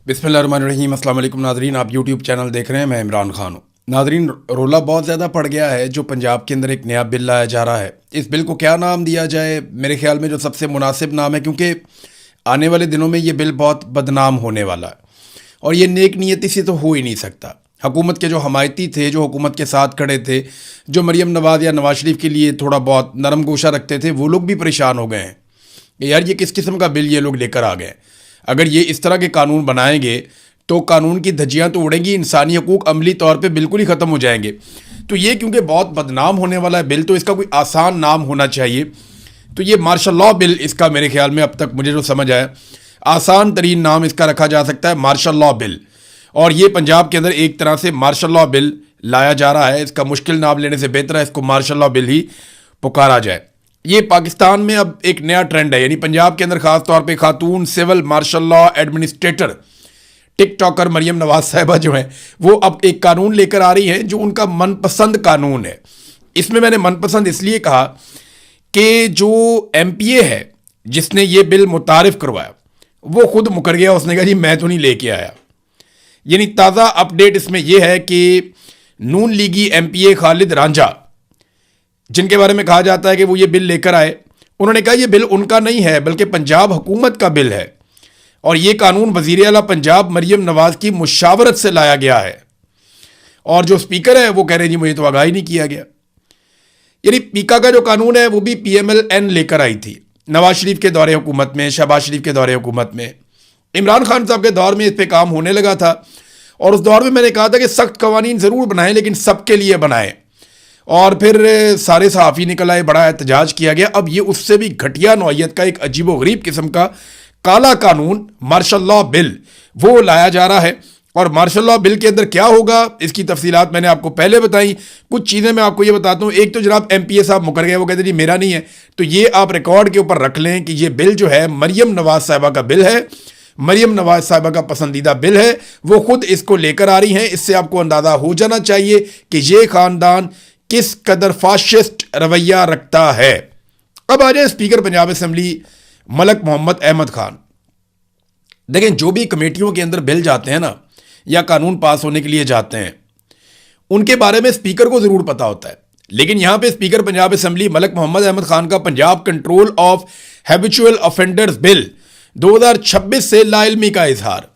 बिस्मिल्लाहिर्रहमानिर्रहीम। अस्सलाम वालेकुम नाज़रीन, आप यूट्यूब चैनल देख रहे हैं, मैं इमरान खान हूँ। नाज़रीन, रोला बहुत ज़्यादा पड़ गया है जो पंजाब के अंदर एक नया बिल लाया जा रहा है। इस बिल को क्या नाम दिया जाए? मेरे ख्याल में जो सबसे मुनासिब नाम है, क्योंकि आने वाले दिनों में ये बिल बहुत बदनाम होने वाला है और ये नेक नीयती से तो हो ही नहीं सकता। हुकूमत के जो हमायती थे, जो हुकूमत के साथ खड़े थे, जो मरीम नवाज़ या नवाज शरीफ के लिए थोड़ा बहुत नरम गोशा रखते थे, वो लोग भी परेशान हो गए हैं कि यार ये किस किस्म का बिल ये लोग लेकर आ गए। अगर ये इस तरह के कानून बनाएंगे तो कानून की धज्जियां तो उड़ेंगी, इंसानी हकूक अमली तौर पे बिल्कुल ही ख़त्म हो जाएंगे। तो ये क्योंकि बहुत बदनाम होने वाला है बिल, तो इसका कोई आसान नाम होना चाहिए। तो ये मार्शल लॉ बिल, इसका मेरे ख्याल में अब तक मुझे जो समझ आया, आसान तरीन नाम इसका रखा जा सकता है, मार्शल लॉ बिल। और ये पंजाब के अंदर एक तरह से मार्शल लॉ बिल लाया जा रहा है। इसका मुश्किल नाम लेने से बेहतर है इसको मार्शल लॉ बिल ही पुकारा जाए। ये पाकिस्तान में अब एक नया ट्रेंड है, यानी पंजाब के अंदर खास तौर पे खातून civil martial law administrator TikToker Maryam Nawaz साहिबा जो हैं, वो अब एक कानून लेकर आ रही हैं जो उनका मनपसंद कानून है। इसमें मैंने मनपसंद इसलिए कहा कि जो एमपीए है जिसने ये बिल मुतारिफ करवाया, वो खुद मुकर गया। उसने कहा जी मैं तो नहीं लेके आया। यानी ताज़ा अपडेट इसमें यह है कि नून लीगी एमपीए खालिद रांझा, जिनके बारे में कहा जाता है कि वो ये बिल लेकर आए, उन्होंने कहा ये बिल उनका नहीं है बल्कि पंजाब हुकूमत का बिल है और ये कानून वज़ीर आला पंजाब मरीम नवाज की मुशावरत से लाया गया है। और जो स्पीकर है वो कह रहे हैं जी मुझे तो आगाही नहीं किया गया। यानी पीका का जो कानून है वो भी PMLN लेकर आई थी नवाज शरीफ के दौरे हुकूमत में, शहबाज शरीफ के दौरे हुकूमत में, इमरान खान साहब के दौर में इस पर काम होने लगा था। और उस दौर में मैंने कहा था कि सख्त कवानीन ज़रूर बनाएं लेकिन सबके लिए बनाएं। और फिर सारे सहाफ़ी निकल आए, बड़ा एहतजाज किया गया। अब ये उससे भी घटिया नौइयत का एक अजीबो गरीब किस्म का काला कानून मार्शल लॉ बिल वो लाया जा रहा है। और मार्शल लॉ बिल के अंदर क्या होगा इसकी तफसीलात मैंने आपको पहले बताई। कुछ चीज़ें मैं आपको ये बताता हूँ। एक तो जनाब MPA साहब मुकर गए, वो कहते जी मेरा नहीं है। तो ये आप रिकॉर्ड के ऊपर रख लें कि ये बिल जो है मरीम नवाज साहिबा का बिल है, मरीम नवाज साहिबा का पसंदीदा बिल है। वो खुद इसको लेकर आ रही हैं। इससे आपको अंदाज़ा हो जाना चाहिए कि ये ख़ानदान किस कदर फाशिस्ट रवैया रखता है। अब आ जाए स्पीकर पंजाब असम्बली मलक मोहम्मद अहमद खान। देखें, जो भी कमेटियों के अंदर बिल जाते हैं ना, या कानून पास होने के लिए जाते हैं, उनके बारे में स्पीकर को ज़रूर पता होता है। लेकिन यहाँ पे स्पीकर पंजाब असम्बली मलक मोहम्मद अहमद खान का Punjab control of habitual offenders bill 2026 से लाइल्मी का इजहार।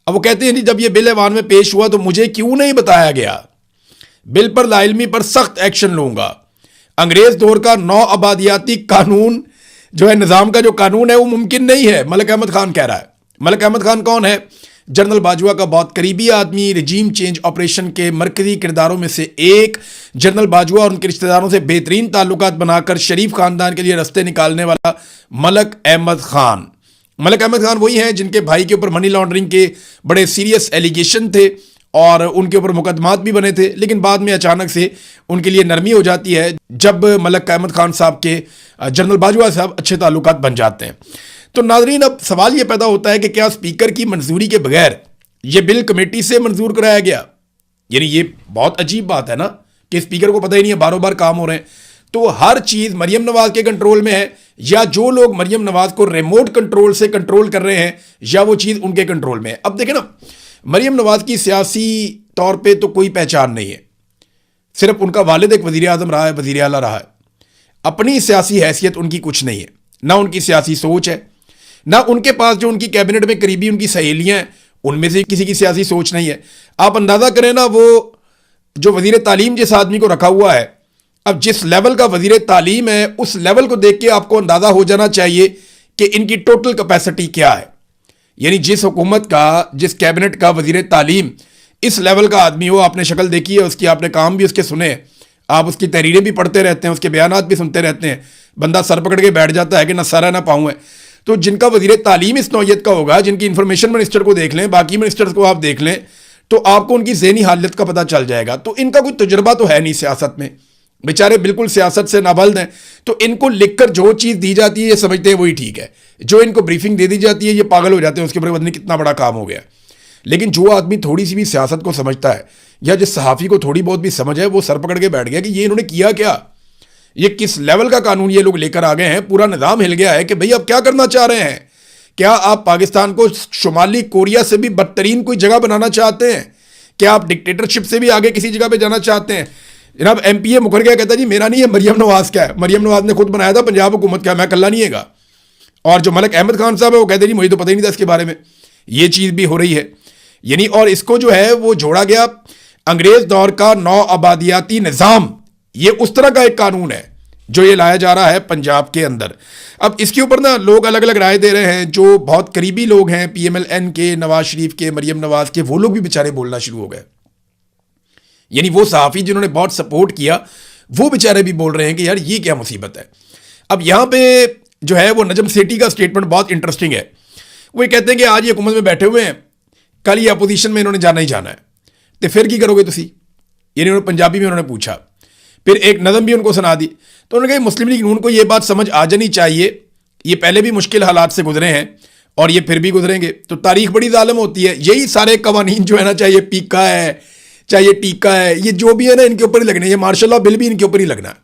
अब वो कहते हैं जी जब ये बिल ऐवान में पेश हुआ तो मुझे क्यों नहीं बताया गया, बिल पर लाइल्मी पर सख्त एक्शन लूंगा। अंग्रेज दौर का नौ आबादियाती कानून जो है, निज़ाम का जो कानून है वो मुमकिन नहीं है, मलक अहमद खान कह रहा है। मलक अहमद खान कौन है? जनरल बाजवा का बहुत करीबी आदमी, रिजीम चेंज ऑपरेशन के मरकजी किरदारों में से एक। जनरल बाजवा और उनके रिश्तेदारों से बेहतरीन ताल्लुकात बनाकर शरीफ खानदान के लिए रास्ते निकालने वाला मलक अहमद खान। मलक अहमद खान वही हैं जिनके भाई के ऊपर मनी लॉन्ड्रिंग के बड़े सीरियस एलिगेशन थे और उनके ऊपर मुकदमात भी बने थे। लेकिन बाद में अचानक से उनके लिए नरमी हो जाती है जब मलक अहमद खान साहब के जनरल बाजवा साहब अच्छे ताल्लुकात बन जाते हैं। तो नाजरीन, अब सवाल ये पैदा होता है कि क्या स्पीकर की मंजूरी के बगैर ये बिल कमेटी से मंजूर कराया गया? यानी ये बहुत अजीब बात है ना कि स्पीकर को पता ही नहीं है, बारों बार काम हो रहे हैं। तो हर चीज़ मरीम नवाज के कंट्रोल में है, या जो लोग मरीम नवाज को रिमोट कंट्रोल से कंट्रोल कर रहे हैं, या वो चीज़ उनके कंट्रोल में है। अब देखें ना, मरीम नवाज की सियासी तौर पे तो कोई पहचान नहीं है। सिर्फ उनका वालिद एक वज़ीर आज़म रहा है, वज़ीर आला रहा है। अपनी सियासी हैसियत उनकी कुछ नहीं है, ना उनकी सियासी सोच है, ना उनके पास जो उनकी कैबिनेट में करीबी उनकी सहेलियां हैं उनमें से किसी की सियासी सोच नहीं है। आप अंदाज़ा करें ना, वो जो वज़ीर तालीम जिस आदमी को रखा हुआ है, अब जिस लेवल का वज़ीर तालीम है उस लेवल को देख के आपको अंदाज़ा हो जाना चाहिए कि इनकी टोटल कैपेसिटी क्या है। यानी जिस हुकूमत का, जिस कैबिनेट का वज़ीर तालीम इस लेवल का आदमी हो, आपने शक्ल देखी है उसकी, आपने काम भी उसके सुने, आप उसकी तहरीरें भी पढ़ते रहते हैं, उसके बयानात भी सुनते रहते हैं, बंदा सर पकड़ के बैठ जाता है कि ना सर है ना पाँव है। तो जिनका वज़ीर तालीम इस नौइयत का होगा, जिनकी इंफॉर्मेशन मिनिस्टर को देख लें, बाकी मिनिस्टर्स को आप देख लें, तो आपको उनकी ज़हनी हालत का पता चल जाएगा। तो इनका कोई तजुर्बा तो है नहीं सियासत में, बेचारे बिल्कुल सियासत से नाबल्द हैं। तो इनको लिखकर जो चीज़ दी जाती है ये समझते हैं वही ठीक है, जो इनको ब्रीफिंग दे दी जाती है ये पागल हो जाते हैं, उसके ऊपर पता नहीं कितना बड़ा काम हो गया। लेकिन जो आदमी थोड़ी सी भी सियासत को समझता है, या जिस सहाफ़ी को थोड़ी बहुत भी समझ है, वो सर पकड़ के बैठ गया कि ये इन्होंने किया क्या, ये किस लेवल का कानून ये लोग लेकर आ गए हैं। पूरा निज़ाम हिल गया है कि भाई अब क्या करना चाह रहे हैं, क्या आप पाकिस्तान को शुमाली कोरिया से भी बदतरीन कोई जगह बनाना चाहते हैं? क्या आप डिक्टेटरशिप से भी आगे किसी जगह पे जाना चाहते हैं? जनाब एमपीए मुकर गया, कहता जी मेरा नहीं है, मरियम नवाज का है। मरियम नवाज ने खुद बनाया था पंजाब हुकूमत का, मैं कल्ला नहीं है। और जो मलिक अहमद खान साहब है वो कहते जी मुझे तो पता ही नहीं था इसके बारे में। ये चीज़ भी हो रही है यानी। और इसको जो है वो जोड़ा गया अंग्रेज दौर का नौ आबादियाती निज़ाम। ये उस तरह का एक कानून है जो ये लाया जा रहा है पंजाब के अंदर। अब इसके ऊपर ना लोग अलग अलग राय दे रहे हैं। जो बहुत करीबी लोग हैं पीएमएलएन के, नवाज शरीफ के, मरियम नवाज के, वो लोग भी बेचारे बोलना शुरू हो गए। यानी वो सहाफ़ी जिन्होंने बहुत सपोर्ट किया वो बेचारे भी बोल रहे हैं कि यार ये क्या मुसीबत है। अब यहाँ पे जो है वो नजम सेठी का स्टेटमेंट बहुत इंटरेस्टिंग है। वो ये कहते हैं कि आज ये हुकूमत में बैठे हुए हैं, कल ये अपोजिशन में इन्होंने जाना ही जाना है, तो फिर की करोगे तुसी? यानी उन्होंने पंजाबी में उन्होंने पूछा, फिर एक नज़म भी उनको सुना दी। तो उन्होंने कहा मुस्लिम लीग नून को ये बात समझ आ जानी चाहिए, ये पहले भी मुश्किल हालात से गुजरे हैं और ये फिर भी गुजरेंगे। तो तारीख बड़ी जालिम होती है। यही सारे कवानीन जो है ना, चाहे ये पीका है चाहे ये टीका है, ये जो भी है ना, इनके ऊपर ही लगने। ये मार्शल लॉ बिल भी इनके ऊपर ही लगना है।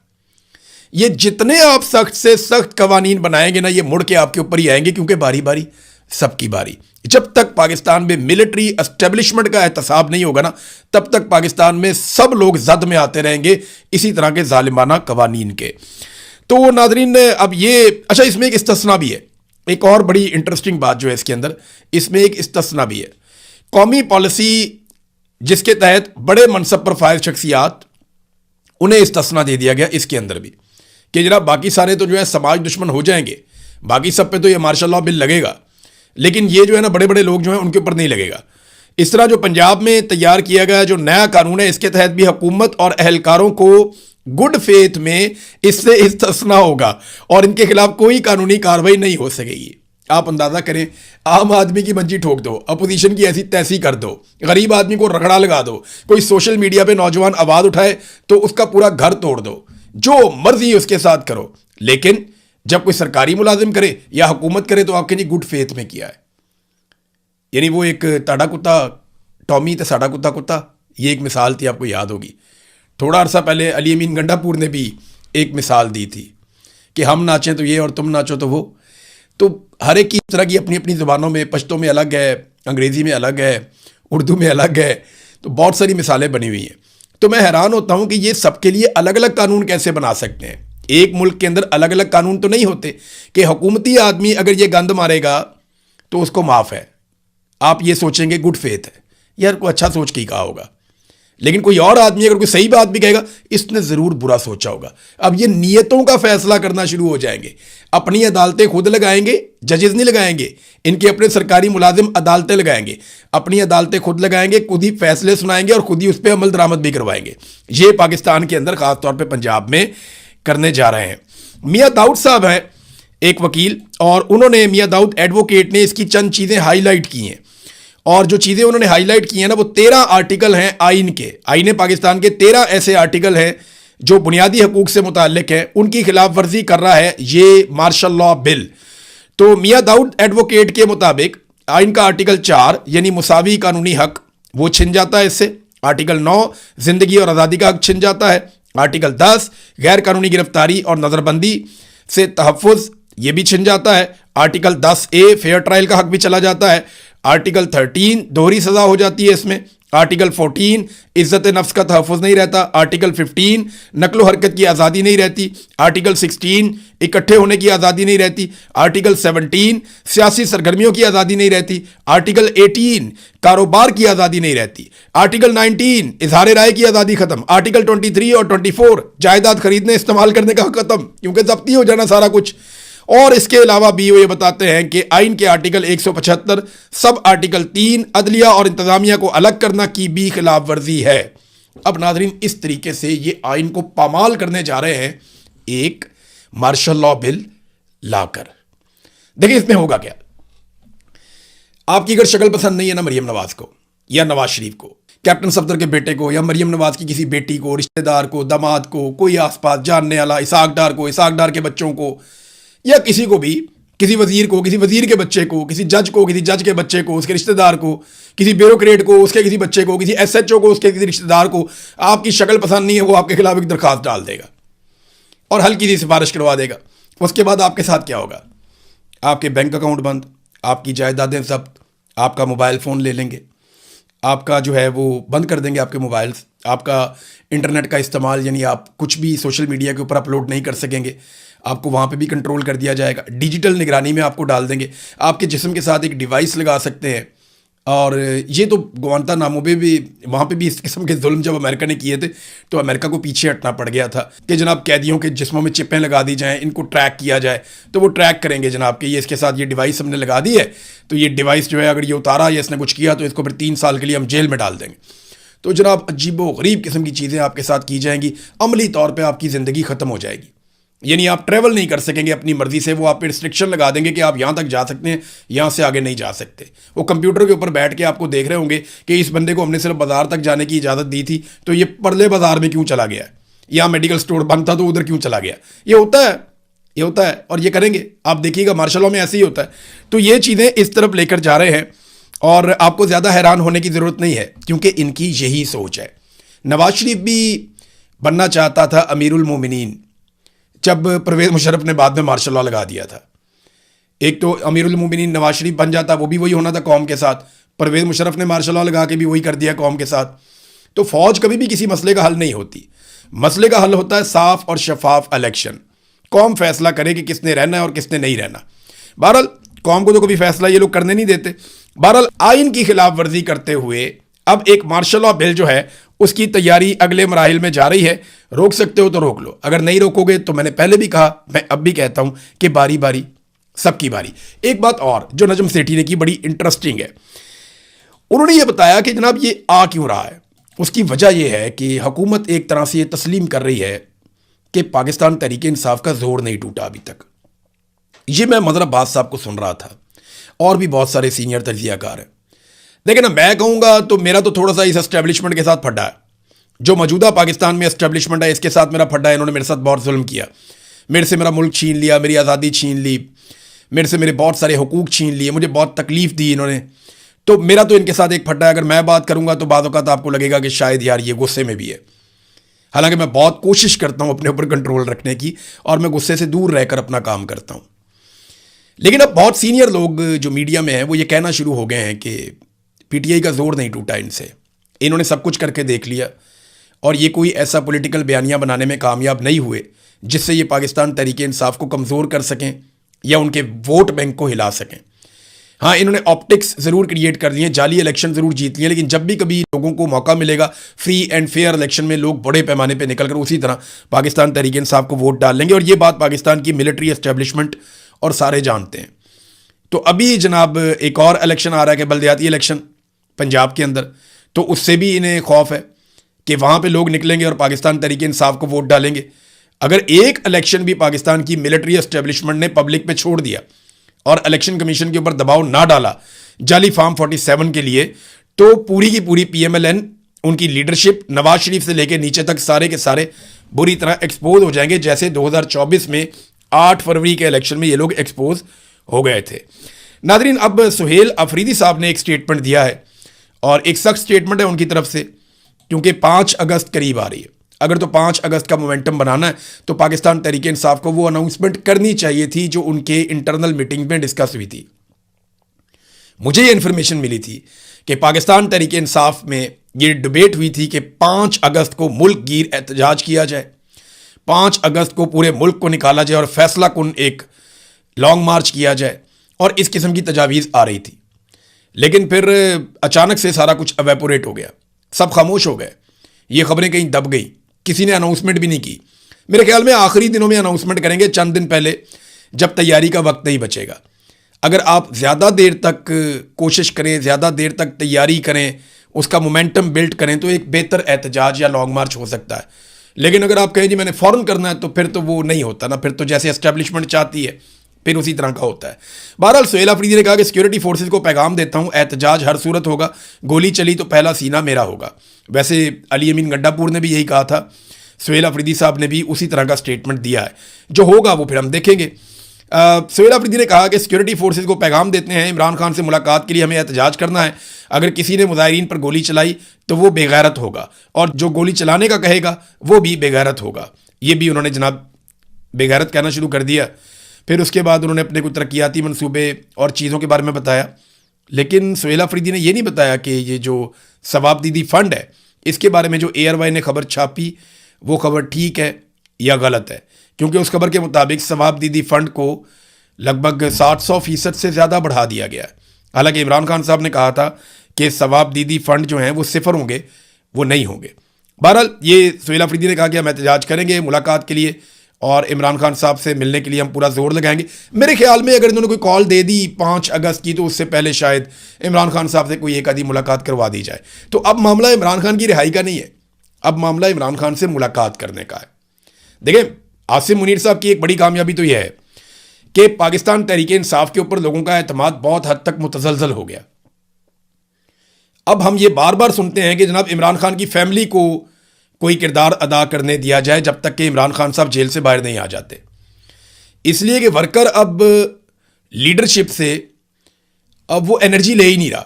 ये जितने आप सख्त से सख्त कवानीन बनाएंगे ना, ये मुड़ के आपके ऊपर ही आएंगे, क्योंकि बारी बारी सबकी बारी। जब तक पाकिस्तान में मिलिट्री एस्टेब्लिशमेंट का एहतसाब नहीं होगा ना, तब तक पाकिस्तान में सब लोग जद में आते रहेंगे इसी तरह के जालिमाना कवानीन के। तो नाजरीन अब ये अच्छा, इसमें एक इस्तिस्ना भी है। एक और बड़ी इंटरेस्टिंग बात जो है इसके अंदर, इसमें एक इस्तिस्ना भी है। कौमी पॉलिसी जिसके तहत बड़े मनसब पर फाइज शख्सियात, उन्हें इस्तिस्ना दे दिया गया इसके अंदर भी कि जनाब बाकी सारे तो जो है समाज दुश्मन हो जाएंगे, बाकी सब पे तो ये मार्शल लॉ बिल लगेगा, लेकिन ये जो है ना बड़े बड़े लोग जो हैं उनके ऊपर नहीं लगेगा। इस तरह जो पंजाब में तैयार किया गया जो नया कानून है, इसके तहत भी हुकूमत और अहलकारों को गुड फेथ में इससे इस्तिस्ना होगा और इनके खिलाफ कोई कानूनी कार्रवाई नहीं हो सकेगी। आप अंदाजा करें, आम आदमी की मंजी ठोक दो, अपोजिशन की ऐसी तैसी कर दो, गरीब आदमी को रगड़ा लगा दो, कोई सोशल मीडिया पे नौजवान आवाज उठाए तो उसका पूरा घर तोड़ दो, जो मर्जी उसके साथ करो। लेकिन जब कोई सरकारी मुलाजिम करे या हुकूमत करे तो आपके जी गुड फेथ में किया है। यानी वो एक ताड़ा कुत्ता टॉमी ते साड़ा कुत्ता कुत्ता, ये एक मिसाल थी, आपको याद होगी। थोड़ा अरसा पहले अली अमीन गंडापुर ने भी एक मिसाल दी थी कि हम नाचें तो ये और तुम नाचो तो वो। तो हर एक की तरह की अपनी अपनी ज़ुबानों में, पश्तो में अलग है, अंग्रेज़ी में अलग है, उर्दू में अलग है, तो बहुत सारी मिसालें बनी हुई हैं। तो मैं हैरान होता हूँ कि ये सबके लिए अलग अलग कानून कैसे बना सकते हैं। एक मुल्क के अंदर अलग अलग कानून तो नहीं होते कि हुकूमती आदमी अगर ये गंद मारेगा तो उसको माफ़ है, आप ये सोचेंगे गुड फेथ है, यार को अच्छा सोच के ही कहा होगा। लेकिन कोई और आदमी अगर कोई सही बात भी कहेगा, इसने ज़रूर बुरा सोचा होगा। अब ये नीयतों का फैसला करना शुरू हो जाएंगे, अपनी अदालतें खुद लगाएंगे, जजेस नहीं लगाएंगे, इनके अपने सरकारी मुलाजिम अदालतें लगाएंगे, अपनी अदालतें खुद लगाएंगे, खुद ही फैसले सुनाएंगे और खुद ही उस पर अमल दरामद भी करवाएंगे। ये पाकिस्तान के अंदर ख़ासतौर पर पंजाब में करने जा रहे हैं। मियाँ दाऊद साहब हैं एक वकील, और उन्होंने, मियाँ दाऊद एडवोकेट ने इसकी चंद चीज़ें हाईलाइट की हैं। और जो चीज़ें उन्होंने हाईलाइट की हैं ना, वो 13 आर्टिकल हैं आइन के। आइन पाकिस्तान के 13 ऐसे आर्टिकल हैं जो बुनियादी हकूक़ से मुताल्लिक है, उनकी खिलाफ वर्जी कर रहा है ये मार्शल लॉ बिल। तो मियाँ दाऊद एडवोकेट के मुताबिक आइन का आर्टिकल 4 यानी मुसावी कानूनी हक, वो छिन जाता है इससे। आर्टिकल 9 जिंदगी और आज़ादी का हक छिन जाता है। आर्टिकल 10 गैर कानूनी गिरफ्तारी और नज़रबंदी से तहफ़्फ़ुज़, ये भी छिन जाता है। आर्टिकल 10A फेयर ट्रायल का हक भी चला जाता है। आर्टिकल 13 दोहरी सज़ा हो जाती है इसमें। आर्टिकल 14 इज़्ज़त नफ्स का तहफ़्फ़ुज़ नहीं रहता। आर्टिकल 15 नकलो हरकत की आज़ादी नहीं रहती। आर्टिकल 16 इकट्ठे होने की आज़ादी नहीं रहती। आर्टिकल 17 सियासी सरगर्मियों की आज़ादी नहीं रहती। आर्टिकल 18 कारोबार की आज़ादी नहीं रहती। आर्टिकल 19 इजहार राय की आज़ादी ख़त्म। आर्टिकल 23 और 24 जायदाद खरीदने इस्तेमाल करने का हक ख़त्म, क्योंकि ज़ब्ती हो जाना सारा कुछ। और इसके अलावा भी वो ये बताते हैं कि आइन के आर्टिकल 175 सब आर्टिकल 3 अदलिया और इंतजामिया को अलग करना की भी खिलाफ वर्जी है। अब नाजरीन, इस तरीके से ये आइन को पामाल करने जा रहे हैं एक मार्शल लॉ बिल लाकर। देखिए इसमें होगा क्या। आपकी अगर शक्ल पसंद नहीं है ना मरियम नवाज को या नवाज शरीफ को, कैप्टन सफदर के बेटे को, या मरियम नवाज की किसी बेटी को, रिश्तेदार को, दामाद को, कोई आसपास जानने वाला, इसहाक डार को, इसहाक डार के बच्चों को, या किसी को भी, किसी वजीर को, किसी वजीर के बच्चे को, किसी जज को, किसी जज के बच्चे को, उसके रिश्तेदार को, किसी ब्यूरोक्रेट को, उसके किसी बच्चे को, किसी SHO को, उसके किसी रिश्तेदार को आपकी शक्ल पसंद नहीं है, वो आपके खिलाफ एक दरखास्त डाल देगा और हल्की सी सिफारिश करवा देगा। उसके बाद आपके साथ क्या होगा? आपके बैंक अकाउंट बंद, आपकी जायदादें जब्त, आपका मोबाइल फ़ोन ले लेंगे, आपका जो है वो बंद कर देंगे आपके मोबाइल्स, आपका इंटरनेट का इस्तेमाल यानी आप कुछ भी सोशल मीडिया के ऊपर अपलोड नहीं कर सकेंगे, आपको वहाँ पे भी कंट्रोल कर दिया जाएगा। डिजिटल निगरानी में आपको डाल देंगे, आपके जिस्म के साथ एक डिवाइस लगा सकते हैं। और ये तो ग्वांतानामो में भी, वहाँ पे भी इस किस्म के जुल्म जब अमेरिका ने किए थे तो अमेरिका को पीछे हटना पड़ गया था कि जनाब कैदियों के जिस्मों में चिपें लगा दी जाएं, इनको ट्रैक किया जाए। तो वो ट्रैक करेंगे जनाब कि ये इसके साथ ये डिवाइस हमने लगा दी है, तो ये डिवाइस जो है अगर ये उतारा या इसने कुछ किया तो इसको फिर 3 साल के लिए हम जेल में डाल देंगे। तो जनाब अजीबो गरीब किस्म की चीज़ें आपके साथ की जाएंगी, अमली तौर पर आपकी ज़िंदगी ख़त्म हो जाएगी। यानी आप ट्रैवल नहीं कर सकेंगे अपनी मर्जी से, वो आप पे रिस्ट्रिक्शन लगा देंगे कि आप यहाँ तक जा सकते हैं, यहाँ से आगे नहीं जा सकते। वो कंप्यूटर के ऊपर बैठ के आपको देख रहे होंगे कि इस बंदे को हमने सिर्फ बाजार तक जाने की इजाज़त दी थी, तो ये परले बाजार में क्यों चला गया, यहाँ मेडिकल स्टोर बंद था तो उधर क्यों चला गया। ये होता है, ये होता है और ये करेंगे, आप देखिएगा मार्शल लॉ में ऐसे ही होता है। तो ये चीज़ें इस तरफ लेकर जा रहे हैं और आपको ज़्यादा हैरान होने की ज़रूरत नहीं है क्योंकि इनकी यही सोच है। नवाज शरीफ भी बनना चाहता था अमीरुल मोमिनीन जब परवेज़ मुशर्रफ ने बाद में मार्शल लॉ लगा दिया था। एक तो अमीरुल मोमिनीन नवाज शरीफ बन जाता, वो भी वही होना था कौम के साथ। परवेज़ मुशर्रफ ने मार्शल लॉ लगा के भी वही कर दिया कौम के साथ। तो फ़ौज कभी भी किसी मसले का हल नहीं होती। मसले का हल होता है साफ और शफाफ इलेक्शन। कौम फैसला करे कि किसने रहना है और किसने नहीं रहना। बहरहाल कौम को तो कभी फैसला ये लोग करने नहीं देते। बहरहाल आइन की खिलाफ वर्जी करते हुए अब एक मार्शल लॉ बिल जो है उसकी तैयारी अगले मराहिल में जा रही है। रोक सकते हो तो रोक लो, अगर नहीं रोकोगे तो मैंने पहले भी कहा, मैं अब भी कहता हूं कि बारी बारी सबकी बारी। एक बात और जो नजम सेठी ने की बड़ी इंटरेस्टिंग है, उन्होंने ये बताया कि जनाब ये आ क्यों रहा है। उसकी वजह यह है कि हुकूमत एक तरह से ये तस्लीम कर रही है कि पाकिस्तान तहरीक इंसाफ का जोर नहीं टूटा अभी तक। ये मैं मदर अब्बास साहब को सुन रहा था और भी बहुत सारे सीनियर तजियाकार हैं। देखिए ना, मैं कहूँगा तो मेरा तो थोड़ा सा इस एस्टेब्लिशमेंट के साथ फड्डा है। जो मौजूदा पाकिस्तान में एस्टेब्लिशमेंट है इसके साथ मेरा फड्डा है। इन्होंने मेरे साथ बहुत जुल्म किया, मेरे से मेरा मुल्क छीन लिया, मेरी आज़ादी छीन ली, मेरे से मेरे बहुत सारे हुकूक छीन लिए, मुझे बहुत तकलीफ़ दी इन्होंने। तो मेरा तो इनके साथ एक फड्डा है। अगर मैं बात करूँगा तो बाद औक़ात आपको लगेगा कि शायद यार ये गुस्से में भी है। हालांकि मैं बहुत कोशिश करता हूँ अपने ऊपर कंट्रोल रखने की और मैं गुस्से से दूर रहकर अपना काम करता हूँ। लेकिन अब बहुत सीनियर लोग जो मीडिया में हैं वो ये कहना शुरू हो गए हैं कि पीटीआई का जोर नहीं टूटा इनसे, इन्होंने सब कुछ करके देख लिया और ये कोई ऐसा पॉलिटिकल बयानिया बनाने में कामयाब नहीं हुए जिससे ये पाकिस्तान तहरीक इंसाफ को कमज़ोर कर सकें या उनके वोट बैंक को हिला सकें। हाँ, इन्होंने ऑप्टिक्स ज़रूर क्रिएट कर दिए, जाली इलेक्शन ज़रूर जीत लिए, लेकिन जब भी कभी लोगों को मौका मिलेगा फ्री एंड फेयर इलेक्शन में लोग बड़े पैमाने पर निकल कर उसी तरह पाकिस्तान तहरीक इंसाफ को वोट डाल लेंगे। और ये बात पाकिस्तान की मिलिट्री एस्टेब्लिशमेंट और सारे जानते हैं। तो अभी जनाब एक और इलेक्शन आ रहा है कि बल्दियाती इलेक्शन पंजाब के अंदर, तो उससे भी इन्हें खौफ है कि वहाँ पे लोग निकलेंगे और पाकिस्तान तहरीक इंसाफ को वोट डालेंगे। अगर एक इलेक्शन भी पाकिस्तान की मिलिट्री एस्टेब्लिशमेंट ने पब्लिक पे छोड़ दिया और इलेक्शन कमीशन के ऊपर दबाव ना डाला जाली फार्म 47 के लिए, तो पूरी की पूरी PMLN, उनकी लीडरशिप नवाज शरीफ से लेकर नीचे तक सारे के सारे बुरी तरह एक्सपोज हो जाएंगे, जैसे 2024 में 8 फरवरी के इलेक्शन में ये लोग एक्सपोज हो गए थे। नादरीन, अब सुहेल अफरीदी साहब ने एक स्टेटमेंट दिया है और एक सख्त स्टेटमेंट है उनकी तरफ से, क्योंकि 5 अगस्त करीब आ रही है। अगर तो 5 अगस्त का मोमेंटम बनाना है तो पाकिस्तान तहरीक इंसाफ को वो अनाउंसमेंट करनी चाहिए थी जो उनके इंटरनल मीटिंग में डिस्कस हुई थी। मुझे ये इन्फॉर्मेशन मिली थी कि पाकिस्तान तहरीक इंसाफ में ये डिबेट हुई थी कि 5 अगस्त को मुल्क गिर एहतजाज किया जाए, 5 अगस्त को पूरे मुल्क को निकाला जाए और फैसला कुन एक लॉन्ग मार्च किया जाए, और इस किस्म की तजावीज़ आ रही थी। लेकिन फिर अचानक से सारा कुछ एवेपोरेट हो गया, सब खामोश हो गए, ये खबरें कहीं दब गई, किसी ने अनाउंसमेंट भी नहीं की। मेरे ख्याल में आखिरी दिनों में अनाउंसमेंट करेंगे, चंद दिन पहले, जब तैयारी का वक्त नहीं बचेगा। अगर आप ज़्यादा देर तक कोशिश करें, ज़्यादा देर तक तैयारी करें, उसका मोमेंटम बिल्ड करें, तो एक बेहतर एहतजाज या लॉन्ग मार्च हो सकता है। लेकिन अगर आप कहें जी मैंने फ़ौरन करना है, तो फिर तो वो नहीं होता ना, फिर तो जैसे एस्टेब्लिशमेंट चाहती है फिर उसी तरह का होता है। बहरहाल सुहेल अफरीदी ने कहा कि सिक्योरिटी फोर्सेस को पैगाम देता हूं, एहतजाज हर सूरत होगा, गोली चली तो पहला सीना मेरा होगा। वैसे अली अमीन गड्डापुर ने भी यही कहा था, सुहेल अफरीदी साहब ने भी उसी तरह का स्टेटमेंट दिया है। जो होगा वो फिर हम देखेंगे। सुहेल अफरीदी ने कहा कि सिक्योरिटी फोर्सेस को पैगाम देते हैं, इमरान खान से मुलाकात के लिए हमें एहतजाज करना है। अगर किसी ने मुजाहिरीन पर गोली चलाई तो वो बेगैरत होगा, और जो गोली चलाने का कहेगा वो भी बेगैरत होगा। ये भी उन्होंने जनाब बेगैरत कहना शुरू कर दिया। फिर उसके बाद उन्होंने अपने कुछ तरक्याती मंसूबे और चीज़ों के बारे में बताया। लेकिन सुहेल अफरीदी ने ये नहीं बताया कि ये जो सवाब दीदी फंड है, इसके बारे में जो ARY ने खबर छापी वो खबर ठीक है या गलत है। क्योंकि उस खबर के मुताबिक सवाब दीदी फंड को लगभग 700% से ज़्यादा बढ़ा दिया गया है। हालांकि इमरान खान साहब ने कहा था कि सवाब दीदी फंड जो हैं वो सिफर होंगे, वो नहीं होंगे। बहरहाल ये सुहेल अफरीदी ने कहा कि हम एहतजाज करेंगे मुलाकात के लिए और इमरान खान साहब से मिलने के लिए हम पूरा जोर लगाएंगे। मेरे ख्याल में अगर इन्होंने कोई कॉल दे दी 5 अगस्त की, तो उससे पहले शायद इमरान खान साहब से कोई एक आधी मुलाकात करवा दी जाए। तो अब मामला इमरान खान की रिहाई का नहीं है, अब मामला इमरान खान से मुलाकात करने का है। देखिए, आसिम मुनीर साहब की एक बड़ी कामयाबी तो यह है कि पाकिस्तान तहरीक इंसाफ के ऊपर लोगों का एतमाद बहुत हद तक मुतजलजल हो गया। अब हम ये बार बार सुनते हैं कि जनाब इमरान खान की फैमिली को कोई किरदार अदा करने दिया जाए जब तक कि इमरान खान साहब जेल से बाहर नहीं आ जाते। इसलिए कि वर्कर अब लीडरशिप से अब वो एनर्जी ले ही नहीं रहा।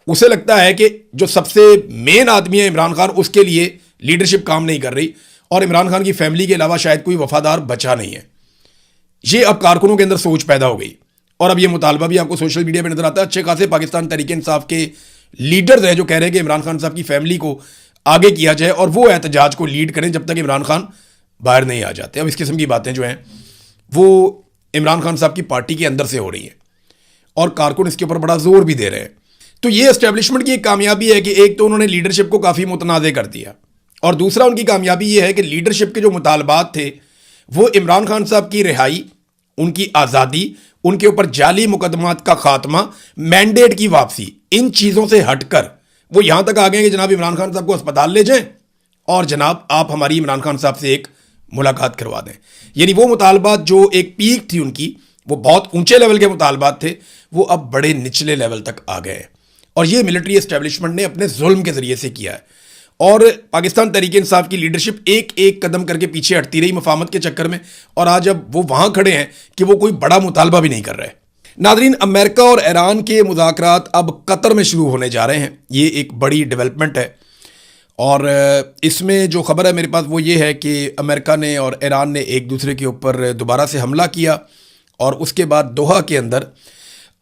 उसे लगता है कि जो सबसे मेन आदमी है इमरान खान, उसके लिए लीडरशिप काम नहीं कर रही और इमरान खान की फैमिली के अलावा शायद कोई वफादार बचा नहीं है। ये अब कारकुनों के अंदर सोच पैदा हो गई और अब ये मुतालबा भी आपको सोशल मीडिया पर नजर आता है। अच्छे खासे पाकिस्तान तहरीक इंसाफ के लीडर्स हैं जो कह रहे हैं कि इमरान खान साहब की फैमिली को आगे किया जाए और वो एहतजाज को लीड करें जब तक इमरान खान बाहर नहीं आ जाते। अब इस किस्म की बातें जो हैं वो इमरान खान साहब की पार्टी के अंदर से हो रही हैं और कारकुन इसके ऊपर बड़ा जोर भी दे रहे हैं। तो ये एस्टेब्लिशमेंट की एक कामयाबी है कि एक तो उन्होंने लीडरशिप को काफ़ी मुतनाज़ कर दिया और दूसरा उनकी कामयाबी ये है कि लीडरशिप के जो मुतालबात थे वो इमरान खान साहब की रिहाई, उनकी आज़ादी, उनके ऊपर जाली मुकदमात का खात्मा, मैंडेट की वापसी, इन चीज़ों से हटकर वो यहां तक आ गए कि जनाब इमरान खान साहब को अस्पताल ले जाएं और जनाब आप हमारी इमरान खान साहब से एक मुलाकात करवा दें। यानी वो मुतालबात जो एक पीक थी उनकी, वो बहुत ऊंचे लेवल के मुतालबात थे, वो अब बड़े निचले लेवल तक आ गए हैं और ये मिलिट्री एस्टेब्लिशमेंट ने अपने जुल्म के जरिए से किया है। और पाकिस्तान तहरीक इंसाफ की लीडरशिप एक एक कदम करके पीछे हटती रही मफामत के चक्कर में और आज अब वो वहां खड़े हैं कि वो कोई बड़ा मुतालबा भी नहीं कर रहे। नादरीन, अमेरिका और ईरान के मुज़ाकरात अब कतर में शुरू होने जा रहे हैं। ये एक बड़ी डेवलपमेंट है और इसमें जो खबर है मेरे पास वो ये है कि अमेरिका ने और ईरान ने एक दूसरे के ऊपर दोबारा से हमला किया और उसके बाद दोहा के अंदर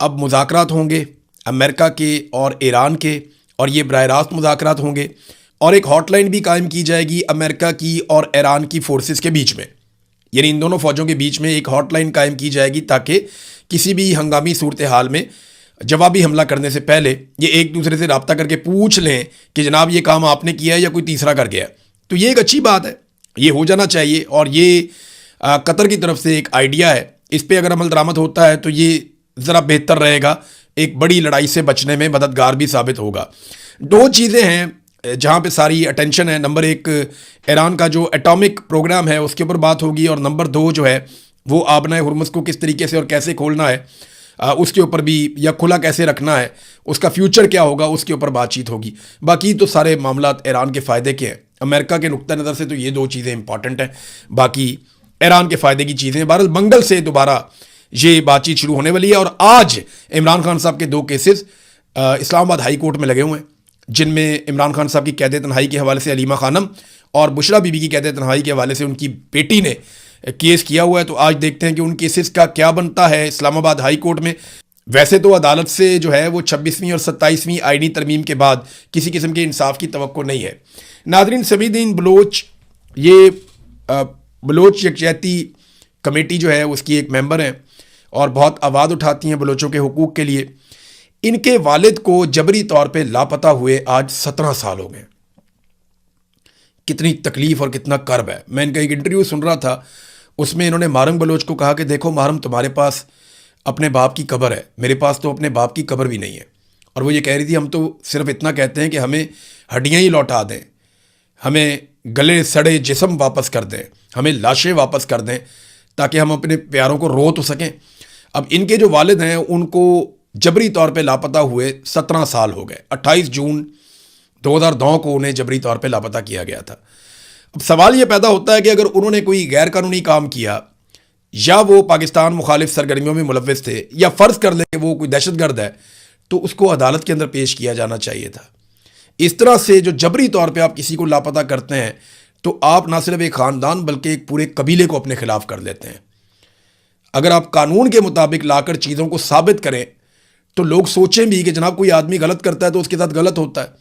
अब मुज़ाकरात होंगे अमेरिका के और ईरान के, और ये बराह रास्त मुज़ाकरात होंगे और एक हॉटलाइन भी कायम की जाएगी अमेरिका की और ईरान की फोर्सेस के बीच में। यानी इन दोनों फौजों के बीच में एक हॉटलाइन कायम की जाएगी ताकि किसी भी हंगामी सूरत हाल में जवाबी हमला करने से पहले ये एक दूसरे से रब्ता करके पूछ लें कि जनाब ये काम आपने किया है या कोई तीसरा कर गया है। तो ये एक अच्छी बात है, ये हो जाना चाहिए और ये कतर की तरफ से एक आइडिया है। इस पर अगर अमल दरामद होता है तो ये ज़रा बेहतर रहेगा, एक बड़ी लड़ाई से बचने में मददगार भी साबित होगा। दो चीज़ें हैं जहाँ पे सारी अटेंशन है। नंबर एक, ईरान का जो एटॉमिक प्रोग्राम है उसके ऊपर बात होगी और नंबर दो जो है वो आबनाए हुर्मुज़ को किस तरीके से और कैसे खोलना है उसके ऊपर भी, या खुला कैसे रखना है, उसका फ्यूचर क्या होगा, उसके ऊपर बातचीत होगी। बाकी तो सारे मामलात ईरान के फ़ायदे के हैं। अमेरिका के नुक्ता नज़र से तो ये दो चीज़ें इंपॉर्टेंट हैं, बाकी ईरान के फ़ायदे की चीज़ें। बहरहाल मंगल से दोबारा ये बातचीत शुरू होने वाली है और आज इमरान खान साहब के 2 केसेस इस्लामाबाद हाई कोर्ट में लगे हुए हैं, जिनमें इमरान खान साहब की कैद तन्हाई के हवाले से अलीमा खानम और बुशरा बीबी की कैद तन्हाई के हवाले से उनकी बेटी ने केस किया हुआ है। तो आज देखते हैं कि उन केसेस का क्या बनता है इस्लामाबाद हाई कोर्ट में। वैसे तो अदालत से जो है वो 26वीं और 27वीं आईनी तरमीम के बाद किसी किस्म के इंसाफ की तवक्को नहीं है। नादरीन, समीदीन बलोच ये बलोच यकजहती कमेटी जो है उसकी एक मेंबर हैं और बहुत आवाज़ उठाती हैं बलोचों के हुकूक़ के लिए। इनके वालिद को जबरी तौर पे लापता हुए आज 17 साल हो गए। कितनी तकलीफ़ और कितना कर्ब है। मैं इनका एक इंटरव्यू सुन रहा था, उसमें इन्होंने मारम बलोच को कहा कि देखो मारम, तुम्हारे पास अपने बाप की कब्र है, मेरे पास तो अपने बाप की कब्र भी नहीं है। और वो ये कह रही थी हम तो सिर्फ इतना कहते हैं कि हमें हड्डियाँ ही लौटा दें, हमें गले सड़े जिस्म वापस कर दें, हमें लाशें वापस कर दें ताकि हम अपने प्यारों को रो तो सकें। अब इनके जो वालिद हैं उनको जबरी तौर पे लापता हुए 17 साल हो गए। 28 जून 2009 को उन्हें जबरी तौर पे लापता किया गया था। अब सवाल ये पैदा होता है कि अगर उन्होंने कोई गैर कानूनी काम किया या वो पाकिस्तान मुखालिफ सरगर्मियों में मुलव्वस थे या फ़र्ज़ कर ले कि वो कोई दहशतगर्द है, तो उसको अदालत के अंदर पेश किया जाना चाहिए था। इस तरह से जो जबरी तौर पे आप किसी को लापता करते हैं तो आप ना सिर्फ एक ख़ानदान बल्कि एक पूरे कबीले को अपने खिलाफ कर लेते हैं। अगर आप कानून के मुताबिक लाकर चीज़ों को साबित करें तो लोग सोचें भी कि जनाब कोई आदमी गलत करता है तो उसके साथ गलत होता है।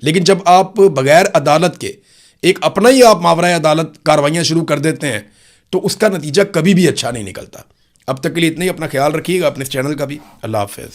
लेकिन जब आप बगैर अदालत के एक अपना ही आप मावराए अदालत कार्रवाइयाँ शुरू कर देते हैं तो उसका नतीजा कभी भी अच्छा नहीं निकलता। अब तक के लिए इतना ही। अपना ख्याल रखिएगा, अपने इस चैनल का भी। अल्लाह हाफ़िज़।